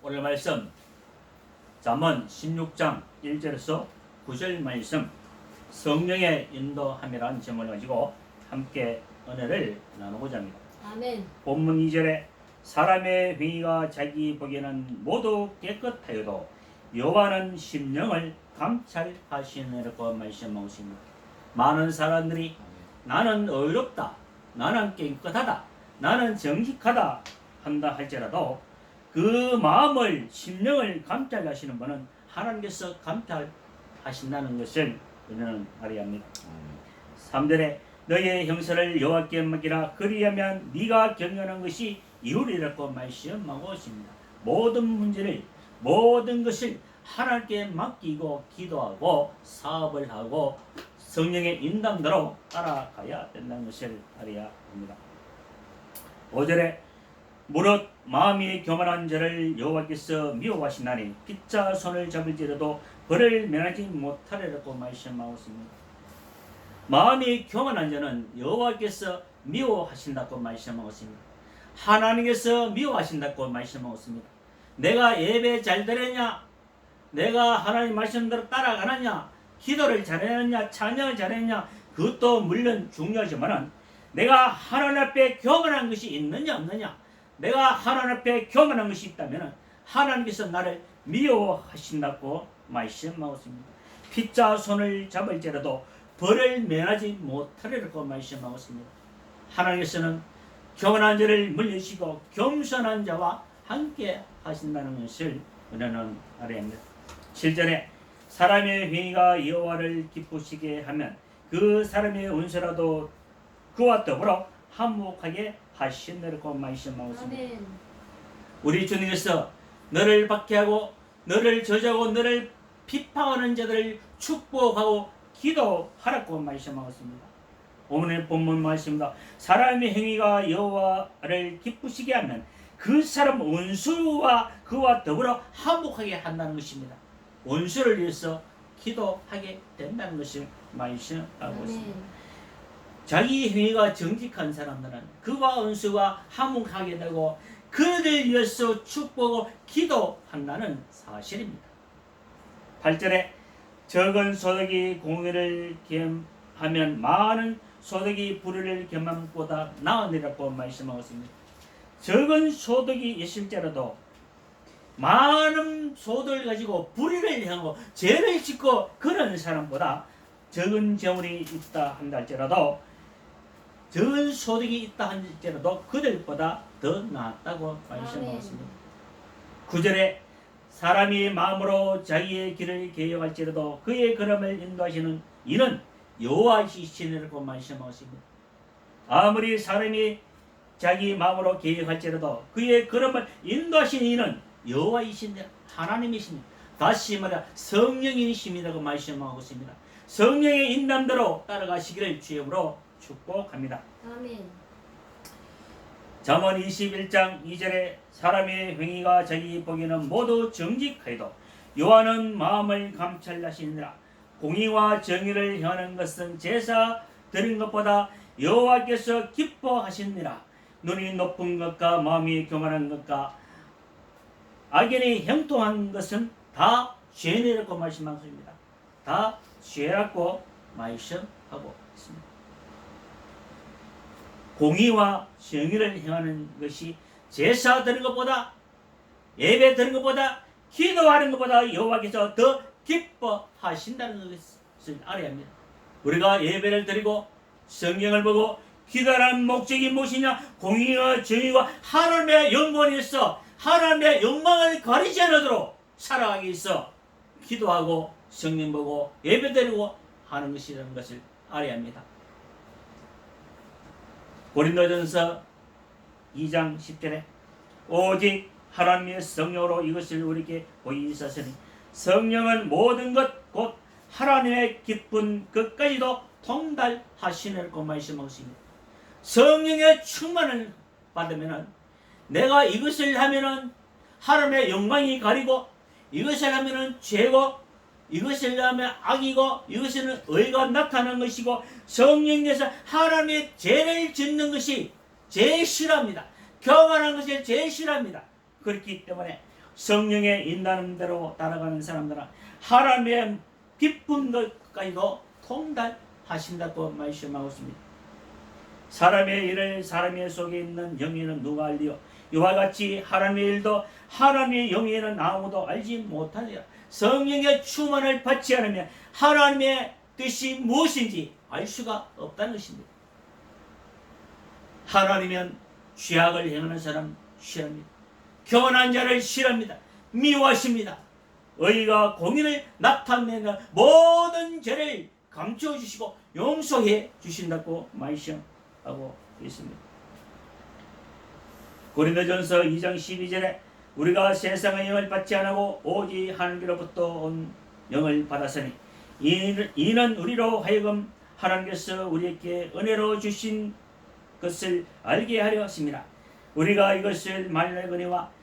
오늘 말씀 잠언 16장 1절에서 9절 말씀 성령의 인도함이라는 제목을 가지고 함께 은혜를 나누고자 합니다. 아멘. 본문 2절에 사람의 행위가 자기 보기에는 모두 깨끗하여도 여호와는 심령을 감찰하시느라고 말씀하고 있습니다. 많은 사람들이 나는 의롭다, 나는 깨끗하다, 나는 정직하다 한다 할지라도 그 마음을 심령을 감찰하시는 분은 하나님께서 감찰하신다는 것을 우리는 알아야 합니다. 3절에 너의 형세를 여호와께 맡기라 그리하면 네가 경영하는 것이 이루리라고 말씀하고 있습니다. 모든 문제를 모든 것을 하나님께 맡기고 기도하고 사업을 하고 성령의 인도대로 따라가야 된다는 것을 알아야 합니다. 5절에 무릇 마음이 교만한 자를 여호와께서 미워하시나니 피차 손을 잡을지라도 벌을 면하지 못하리라고 말씀하고 있습니다. 마음이 교만한 자는 여호와께서 미워하신다고 말씀하고 있습니다. 하나님께서 미워하신다고 말씀하고 있습니다. 내가 예배 잘 드렸냐, 내가 하나님 말씀대로 따라가느냐, 기도를 잘했느냐, 찬양을 잘했느냐, 그것도 물론 중요하지만 내가 하나님 앞에 교만한 것이 있느냐 없느냐, 내가 하나님 앞에 교만한 것이 있다면 하나님께서 나를 미워하신다고 말씀하고 있습니다. 피자 손을 잡을지라도 벌을 면하지 못하리라고 말씀하고 있습니다. 하나님께서는 교만한 자를 물리시고 겸손한 자와 함께 하신다는 것을 우리는 알아야 합니다. 7절에 사람의 행위가 여호와를 기쁘시게 하면 그 사람의 운세라도 그와 더불어 화목하게 하시느라고 말씀하고 있습니다. 우리 주님께서 너를 박해하고 너를 저주하고 너를 비판하는 자들을 축복하고 기도하라고 말씀하고 있습니다. 오늘 본문 말씀입니다. 사람의 행위가 여호와를 기쁘시게 하면 그 사람 원수와 그와 더불어 화목하게 한다는 것입니다. 원수를 위해서 기도하게 된다는 것을 말씀하고 있습니다. 자기 행위가 정직한 사람들은 그와 원수가 화목하게 되고 그들을 위해서 축복하고 기도한다는 사실입니다. 8절에 적은 소득이 공의를 겸하면 많은 소득이 불의를 겸함보다 나으리라고 말씀하고 있습니다. 적은 소득이 있을지라도 많은 소득을 가지고 불의를 향하고 죄를 짓고 그런 사람보다 적은 재물이 있다 한다 할지라도 적은 소득이 있다 할지라도 그들보다 더 낫다고 말씀하고 있습니다. 9절에 사람이 마음으로 자기의 길을 계획할지라도 그의 걸음을 인도하시는 이는 여호와이시니라고 말씀하고 있습니다. 아무리 사람이 자기 마음으로 계획할지라도 그의 걸음을 인도하시는 이는 여호와이신다, 하나님이십니다. 다시 말해 성령이십니다고 말씀하고 있습니다. 성령의 인도대로 따라가시기를 주님으로 축복합니다. 아멘. 잠언 21장 2절에 사람의 행위가 자기 보기에는 모두 정직하여도 여호와는 마음을 감찰하시느니라. 공의와 정의를 행하는 것은 제사 드린 것보다 여호와께서 기뻐하시느니라. 눈이 높은 것과 마음이 교만한 것과 악인이 형통한 것은 다 죄니라고 말씀하고 있습니다. 다 죄라고 말씀하고 있습니다. 공의와 정의를 행하는 것이 제사 드리는 것보다 예배 드리는 것보다 기도하는 것보다 여호와께서 더 기뻐하신다는 것을 알아야 합니다. 우리가 예배를 드리고 성경을 보고 기도하는 목적이 무엇이냐? 공의와 정의와 하나님의 영광을 위해서 하나님의 영광을 가리지 않도록 살아가기 위해서 기도하고 성경 보고 예배 드리고 하는 것이라는 것을 알아야 합니다. 고린도전서 2장 10절에 오직 하나님의 성령으로 이것을 우리에게 보이셨으니 성령은 모든 것 곧 하나님의 기쁜 것까지도 통달하시느라고 말씀하고 있습니다. 성령의 충만을 받으면 내가 이것을 하면은 하나님의 영광이 가리고 이것을 하면은 죄고 이것을 하면 악이고 이것은 의가 나타나는 것이고 성령께서 하나님의 죄를 짓는 것이 제일 싫어합니다. 교만한 것을 제일 싫어합니다. 그렇기 때문에 성령의 인도하는 대로 따라가는 사람들은 하나님의 깊은 것까지도 통달하신다고 말씀하고 있습니다. 사람의 일을 사람의 속에 있는 영에는 누가 알리요? 이와 같이 하나님의 일도 하나님의 영에는 아무도 알지 못하리라. 성령의 충만을 받지 않으면 하나님의 뜻이 무엇인지 알 수가 없다는 것입니다. 하나님은 죄악을 행하는 사람 싫어합니다. 교만한 자를 싫어합니다. 미워하십니다. 의가 공의를 나타내는 모든 죄를 감추어 주시고 용서해 주신다고 말씀하고 있습니다. 고린도전서 2장 12절에 우리가 세상의 영을 받지 않고 오직 하나님께로부터 온 영을 받았으니 이는 우리로 하여금 하나님께서 우리에게 은혜로 주신 것을 알게 하려 하십니다. 우리가 이것을 말하거니와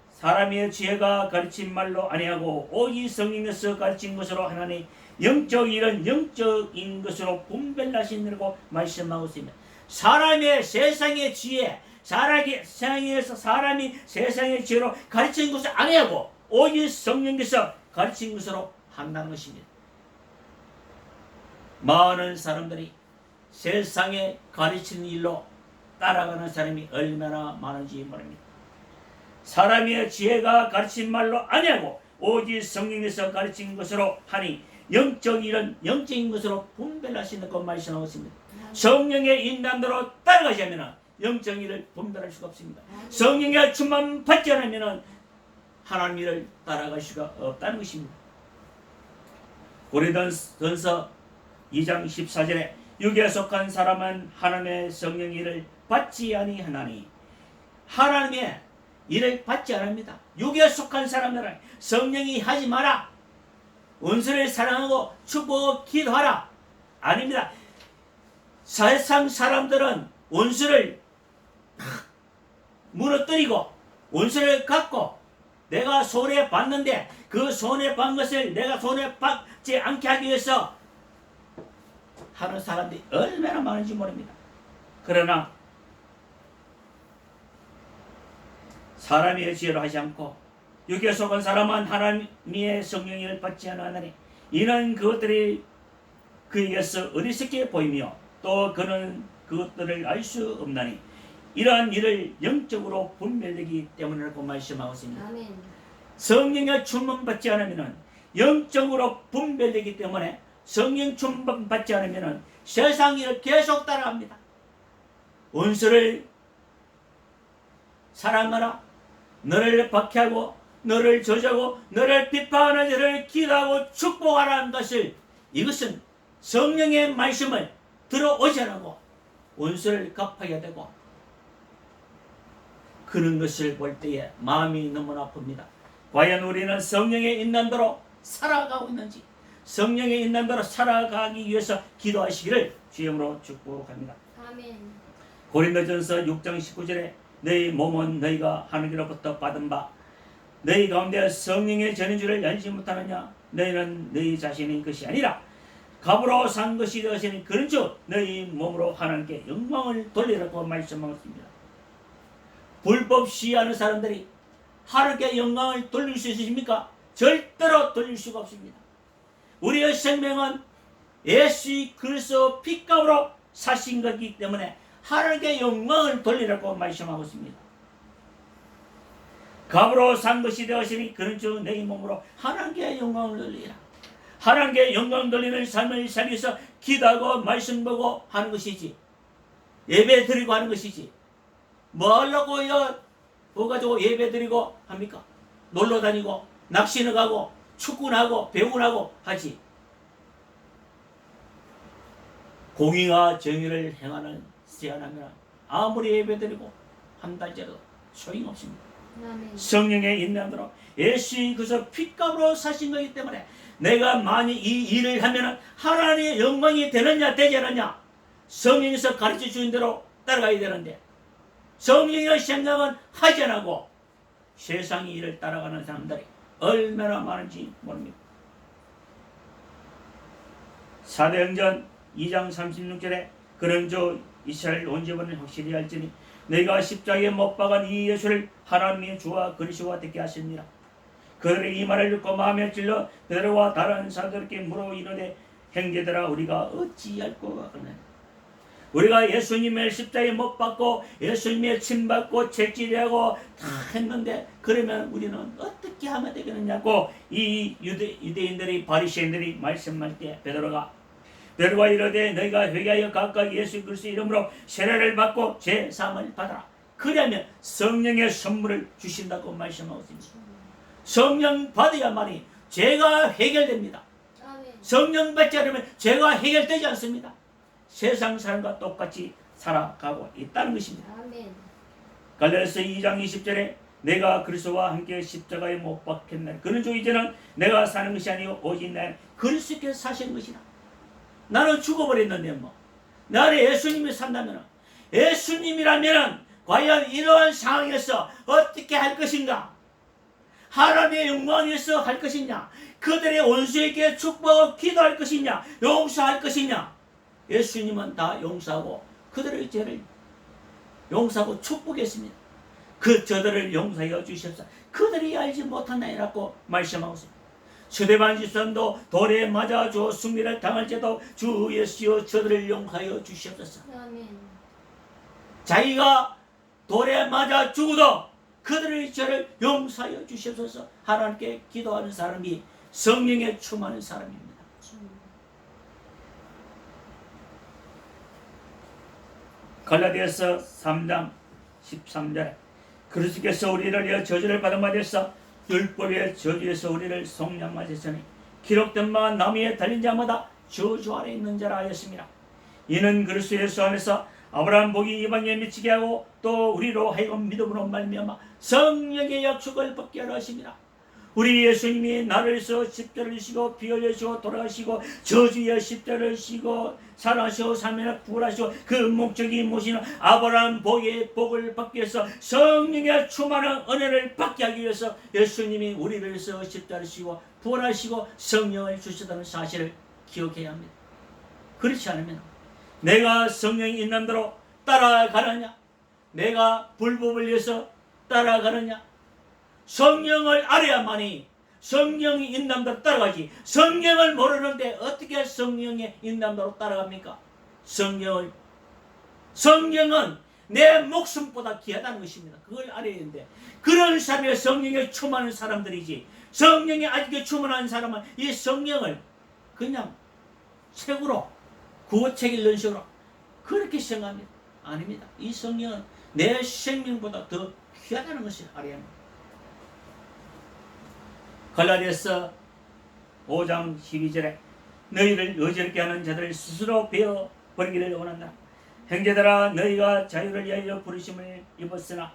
사람의 지혜가 가르친 말로 아니하고 오직 성령께서 가르친 것으로 하나니 영적 일은 영적인 것으로 분별하시느라고 말씀하고 있습니다. 사람의 세상의 지혜, 사람이 세상의 지혜로 가르친 것을 아니하고 오직 성령께서 가르친 것으로 한다는 것입니다. 많은 사람들이 세상에 가르치는 일로 따라가는 사람이 얼마나 많은지 모릅니다. 사람의 지혜가 가르친 말로 아니하고 오직 성령에서 가르친 것으로 하니 영적 일은 영적인 것으로 분별하신다고 말씀하고 있습니다. 성령의 인도대로 따라가지 않으면 영적 일을 분별할 수가 없습니다. 성령의 충만 받지 않으면 하나님 일을 따라갈 수가 없다는 것입니다. 고린도전서 2장 14절에 육에 속한 사람은 하나님의 성령 일을 받지 아니하나니 하나님의 일을 받지 않습니다. 육에 속한 사람들은 성령이 하지 마라, 원수를 사랑하고 축복하고 기도하라, 아닙니다. 세상 사람들은 원수를 무너뜨리고 원수를 갖고 내가 손해봤는데 그 손해본 것을 내가 손해받지 않게 하기 위해서 하는 사람들이 얼마나 많은지 모릅니다. 그러나 사람의 지혜로 하지 않고 육에 속한 사람은 하나님의 성령을 받지 않으니 이는 그것들이 그에게서 어리석게 보이며 또 그는 그것들을 알 수 없나니 이러한 일을 영적으로 분별되기 때문이라고 말씀하고 있습니다. 아멘. 성령의 충만 받지 않으면 영적으로 분별되기 때문에 성령 충만 받지 않으면 세상 일을 계속 따라갑니다. 원수를 사랑하라, 너를 박해하고 너를 저주하고 너를 비판하는 자를 기도하고 축복하라는 것을, 이것은 성령의 말씀을 들어오지 않고 원수를 갚아야 되고 그런 것을 볼 때에 마음이 너무나 아픕니다. 과연 우리는 성령의 인도대로 살아가고 있는지, 성령의 인도대로 살아가기 위해서 기도하시기를 주님으로 축복합니다. 아멘. 고린도전서 6장 19절에 너희 몸은 너희가 하나님으로부터 받은 바 너희 가운데 성령의 전인 줄을 알지 못하느냐? 너희는 너희 자신의 것이 아니라 값으로 산 것이 되었으니 그런즉 너희 몸으로 하나님께 영광을 돌리라고 말씀하셨습니다. 불법 시위하는 사람들이 하나님께 영광을 돌릴 수 있으십니까? 절대로 돌릴 수가 없습니다. 우리의 생명은 예수 그리스도 피값으로 사신 것이기 때문에 하나님께 영광을 돌리라고 말씀하고 있습니다. 값으로 산 것이 되었으니 그런즉 너희 몸으로 하나님께 영광을 돌리라. 하나님께 영광 돌리는 삶을 살기 위해서 기도하고 말씀 보고 하는 것이지, 예배 드리고 하는 것이지, 뭐 하려고요? 뭐 가지고 예배 드리고 합니까? 놀러 다니고 낚시는 가고 축구는 하고 배구는 하고 하지. 공의와 정의를 행하는 세안하면 아무리 예배 드리고 한 달째도 소용없습니다. 성령의 인도로 예수 그리스도 피값으로 사신 것이기 때문에 내가 만약 이 일을 하면 하나님의 영광이 되느냐 되지 않느냐, 성령에서 가르쳐 주신 대로 따라가야 되는데 성령의 생각은 하지 않고 세상 일을 따라가는 사람들이 얼마나 많은지 모릅니다. 사도행전 2장 36절에 그런즉 이스라엘 온 집안을 확실히 알지니 너희가 십자가에 못 박은 이 예수를 하나님의 주와 그리스도가 되게 하십니다. 그들이 이 말을 듣고 마음에 찔러 베드로와 다른 사도들께 물어 이르되 형제들아 우리가 어찌할꼬 하느냐. 우리가 예수님의 십자가에 못 박고 예수님의 침 받고 채찍질하고 다 했는데 그러면 우리는 어떻게 하면 되겠느냐고 이 유대인들이 바리새인들이 말씀할 때 베드로가 이르되 너희가 회개하여 각각 예수 그리스도의 이름으로 세례를 받고 제사함을 받아라. 그러면 성령의 선물을 주신다고 말씀하고 있습니다. 성령 받아야만이 죄가 해결됩니다. 성령 받지 않으면 죄가 해결되지 않습니다. 세상 사람과 똑같이 살아가고 있다는 것입니다. 갈라디아서 2장 20절에 내가 그리스도와 함께 십자가에 못 박혔나니 그는 주 이제는 내가 사는 것이 아니요 오직 나는 그리스도께서 사시는 것이다. 나는 죽어버렸는데 뭐 나를 예수님이 산다면 예수님이라면 과연 이러한 상황에서 어떻게 할 것인가? 하나님의 영광에서 할 것이냐? 그들의 원수에게 축복하고 기도할 것이냐? 용서할 것이냐? 예수님은 다 용서하고 그들의 죄를 용서하고 축복했습니다. 그 저들을 용서하여 주셨사. 그들이 알지 못하나이라고 말씀하고 있습니다. 스데반 집사도 돌에 맞아 주어 승리를 당할지도 주 예수여 저들을 용서하여 주시옵소서. 자기가 돌에 맞아 죽어도 그들의 죄를 용서하여 주시옵소서. 하나님께 기도하는 사람이 성령에 충만한 사람입니다. 갈라디아서 3장 13절에 그리스도께서 우리를 위하여 저주를 받은 바 되사 율법의 저주에서 우리를 속량하셨으니 기록된 바 나무에 달린 자마다 저주 아래 있는 자라 하였습니다. 이는 그리스도 예수 안에서 아브라함 복이 이방에 미치게 하고 또 우리로 하여금 믿음으로 말미암아 성령의 약속을 받게 하려 하십니다. 우리 예수님이 나를 위해서 십자를 지시고 피 흘리시고 돌아가시고 저주의 십자를 지시고 살아시고 사면을 부활하시고 그 목적이 무엇이냐? 아브라함 복의 복을 받기 위해서 성령의 충만한 은혜를 받게 하기 위해서 예수님이 우리를 위해서 십자를 지시고 부활하시고 성령을 주시다는 사실을 기억해야 합니다. 그렇지 않으면 내가 성령이 있는 대로 따라가느냐? 내가 불법을 위해서 따라가느냐? 성령을 알아야만이 성령이 인남대로 따라가지. 성령을 모르는데 어떻게 성령의 인남대로 따라갑니까? 성령은 내 목숨보다 귀하다는 것입니다. 그걸 알아야 되는데 그런 사람이 성령에 충만한 사람들이지. 성령에 아직도 충만한 사람은 이 성령을 그냥 책으로 구어책 읽는 식으로 그렇게 생각합니다. 아닙니다. 이 성령은 내 생명보다 더 귀하다는 것을 알아야 합니다. 갈라디아서 5장 12절에 너희를 어지럽게 하는 자들을 스스로 베어 버리기를 원한다. 형제들아 너희가 자유를 위하여 부르심을 입었으나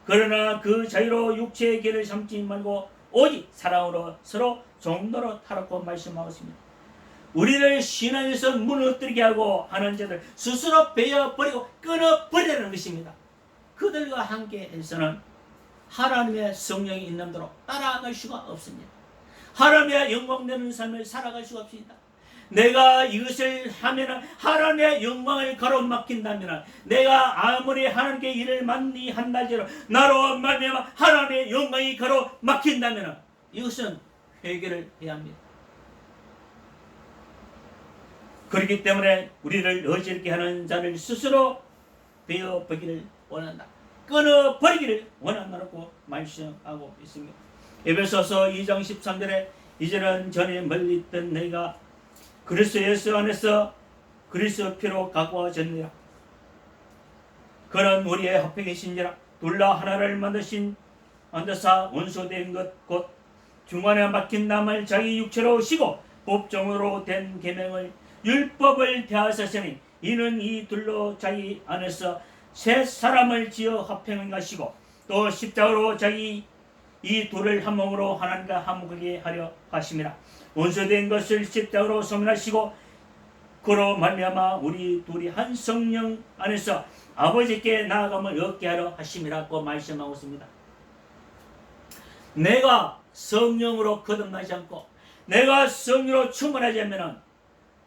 그러나 그 자유로 육체의 길을 삼지 말고 오직 사랑으로 서로 종로로 타라고 말씀하고 있습니다. 우리를 신앙에서 무너뜨리게 하고 하는 자들 스스로 베어 버리고 끊어 버리라는 것입니다. 그들과 함께 해서는 하나님의 성령이 있는 대로 따라갈 수가 없습니다. 하나님의 영광되는 삶을 살아갈 수가 없습니다. 내가 이것을 하면 하나님의 영광을 가로막힌다면 내가 아무리 하나님께 일을 많이 한다지로 나로 말미암아 하나님의 영광이 가로막힌다면 이것은 회개를 해야 합니다. 그렇기 때문에 우리를 어지럽게 하는 자를 스스로 베어버리기를 원한다. 끊어버리기를 원한다고 말씀하고 있습니다. 에베소서 2장 13절에 이제는 전에 멀리 있던 너희가 그리스도 예수 안에서 그리스도 피로 가까워졌느니라. 그는 우리의 합해 계신지라 둘러 하나를 만드사 원소된 것 곧 중간에 막힌 남을 자기 육체로 쉬고 법정으로 된 계명을 율법을 대하셨으니 이는 이 둘로 자기 안에서 새 사람을 지어 합행한 것이고 또 십자가로 자기 이 둘을 한 몸으로 하나님과 화목하게 하려 하심이라. 원수된 것을 십자가로 소멸하시고 그로 말미암아 우리 둘이 한 성령 안에서 아버지께 나아감을 얻게 하려 하심이라고 말씀하고 있습니다. 내가 성령으로 거듭나지 않고 내가 성령으로 충만하지 않으면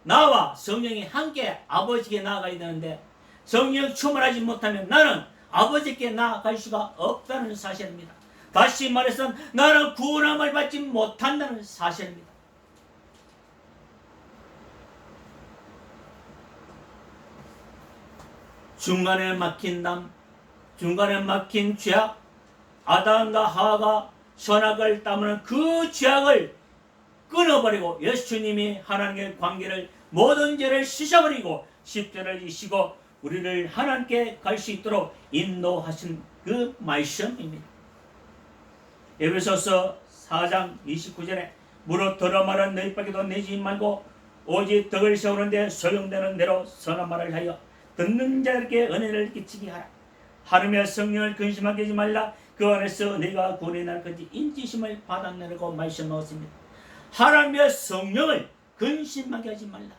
나와 성령이 함께 아버지께 나아가야 되는데 성령 충만하지 못하면 나는 아버지께 나아갈 수가 없다는 사실입니다. 다시 말해서 나는 구원함을 받지 못한다는 사실입니다. 중간에 막힌 담, 중간에 막힌 죄악, 아담과 하와가 선악을 따르는 그 죄악을 끊어버리고 예수님이 하나님의 관계를 모든 죄를 씻어버리고 십자가를 지시고 우리를 하나님께 갈 수 있도록 인도하신 그 말씀입니다. 에베소서 4장 29절에 무릇 더러 말은 너희밖에도 내지 말고 오직 덕을 세우는데 소용되는 대로 선한 말을 하여 듣는 자에게 은혜를 끼치게 하라. 하나님의 성령을 근심하게 하지 말라. 그 안에서 내가 구원의 날까지 인지심을 받아내라고 말씀하셨습니다. 하나님의 성령을 근심하게 하지 말라.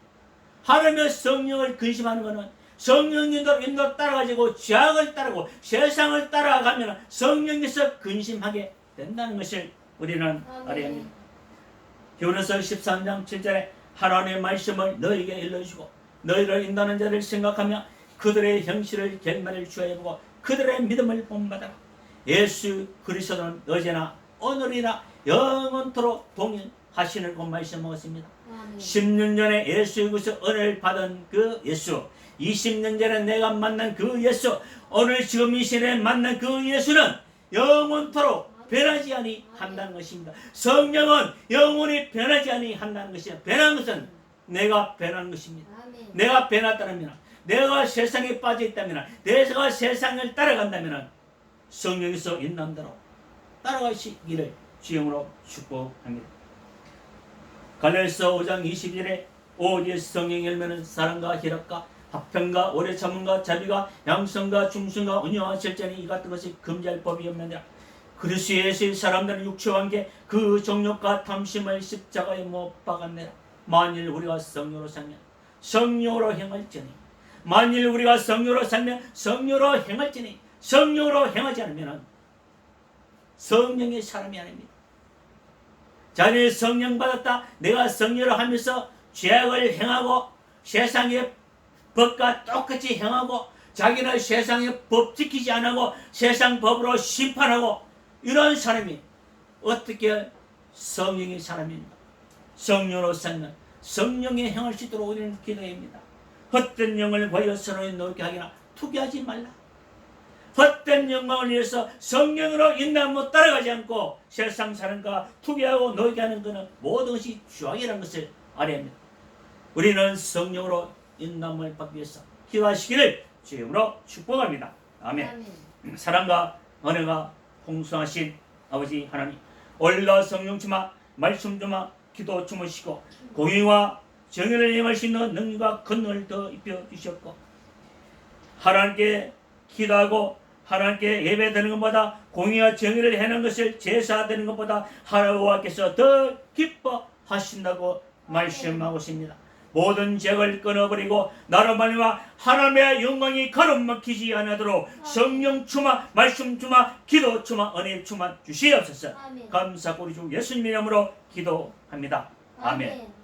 하나님의 성령을 근심하는 것은 성령님도 인도 따라가지고 죄악을 따르고 세상을 따라가면 성령에서 근심하게 된다는 것을 우리는 알아야 합니다. 히브리서 13장 7절에 하나님의 말씀을 너희에게 일러주시고 너희를 인도하는 자를 생각하며 그들의 형실을 결말을 주어보고 그들의 믿음을 본받아라. 예수 그리스도는 어제나 오늘이나 영원토록 동일하시는 그 말씀하셨습니다. 10년 전에 예수 그리스도 은혜를 받은 그 예수, 20년 전에 내가 만난 그 예수, 오늘 지금 이 시대에 만난 그 예수는 영원토록 변하지 아니한다는 것입니다. 성령은 영원히 변하지 아니한다는 것입니다. 변한 것은 내가 변한 것입니다. 내가 변했다면, 내가 세상에 빠져 있다면, 내가 세상을 따라간다면 성령에서 인도한 대로 따라가시기를 주님으로 축복합니다. 갈라디아서 5장 20절에 오직 성령의 열매는 사랑과 희락과 화평과 오래 참음과 자비가 양성과 중성과 온유와 절제니 이 같은 것이 금지할 법이 없느니라. 그리스도 예수의 사람들은 육체와 관계 그 정욕과 탐심을 십자가에 못 박았느라. 만일 우리가 성령으로 살면 성령으로 행할지니, 만일 우리가 성령으로 살면 성령으로 행할지니, 성령으로 행하지 않으면 성령의 사람이 아닙니다. 자기는 성령 받았다, 내가 성령을 하면서 죄악을 행하고 세상의 법과 똑같이 행하고 자기는 세상의 법 지키지 않고 세상 법으로 심판하고 이런 사람이 어떻게 성령의 사람입니까? 성령으로 살면 성령의 행할 수 있도록 우리는 기도합니다. 헛된 영을 구하여 선을 놓게 하기나 투기하지 말라. 헛된 영광을 위해서 성령으로 인도함을 따라가지 않고 세상 사람과 투기하고 놀게 하는 것은 모든 것이 죄악이라는 것을 알아야 합니다. 우리는 성령으로 인도함을 받기 위해서 기도하시기를 주님으로 축복합니다. 아멘. 사랑과 은혜가 풍성하신 아버지 하나님, 오늘과 성령 주마, 말씀 주마, 기도 주무시고 공의와 정의를 행할 수 있는 능력과 권능을 더 입혀 주셨고 하나님께 기도하고 하나님께 예배드리는 것보다 공의와 정의를 해는 것을 제사드리는 것보다 하나님께서 더 기뻐하신다고 말씀하고 있습니다. 모든 죄를 끊어버리고 나로 말미암아 하나님의 영광이 가로막히지 않도록 성령 충만, 말씀 충만, 기도 충만, 은혜 충만 주시옵소서. 감사하고 우리 주 예수님의 이름으로 기도합니다. 아멘.